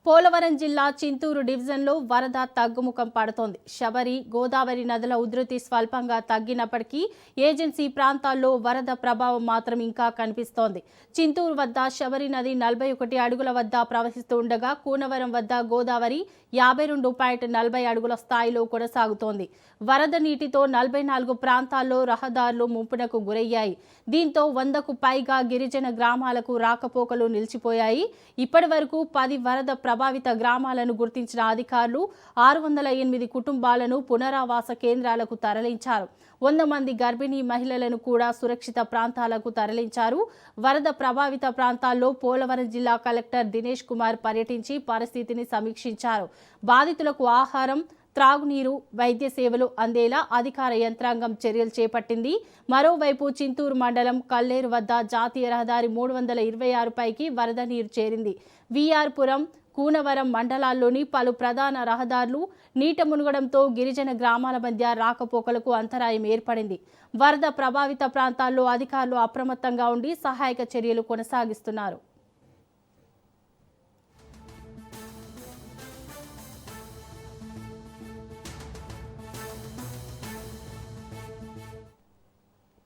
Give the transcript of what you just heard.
పోలవరం జిల్లా చింతూరు డివిజన్లో వరద తగ్గుముఖం పడుతోంది. శబరి, గోదావరి నదుల ఉధృతి స్వల్పంగా తగ్గినప్పటికీ ఏజెన్సీ ప్రాంతాల్లో వరద ప్రభావం మాత్రం ఇంకా కనిపిస్తోంది. చింతూరు వద్ద శబరి నది 41 అడుగుల వద్ద ప్రవహిస్తూ ఉండగా కూనవరం వద్ద గోదావరి 52.40 అడుగుల స్థాయిలో కొనసాగుతోంది. వరద నీటితో 44 ప్రాంతాల్లో రహదారులు ముంపునకు గురయ్యాయి. దీంతో 100కు పైగా గిరిజన గ్రామాలకు రాకపోకలు నిలిచిపోయాయి. ఇప్పటి వరకు 10 వరద ప్రభావిత గ్రామాలను గుర్తించిన అధికారులు 608 కుటుంబాలను పునరావాస కేంద్రాలకు తరలించారు. 100 మంది గర్భిణీ మహిళలను కూడా సురక్షిత ప్రాంతాలకు తరలించారు. వరద ప్రభావిత ప్రాంతాల్లో పోలవరం జిల్లా కలెక్టర్ దినేష్ కుమార్ పర్యటించి పరిస్థితిని సమీక్షించారు. బాధితులకు ఆహారం, త్రాగునీరు, వైద్య సేవలు అందేలా అధికార యంత్రాంగం చర్యలు చేపట్టింది. మరోవైపు చింతూరు మండలం కల్లేరు వద్ద జాతీయ రహదారి 326 పైకి వరద నీరు చేరింది. విఆర్పురం, కూనవరం మండలాల్లోని పలు ప్రధాన రహదారులు నీట మునగడంతో గిరిజన గ్రామాల మధ్య రాకపోకలకు అంతరాయం ఏర్పడింది. వరద ప్రభావిత ప్రాంతాల్లో అధికారులు అప్రమత్తంగా ఉండి సహాయక చర్యలు కొనసాగిస్తున్నారు.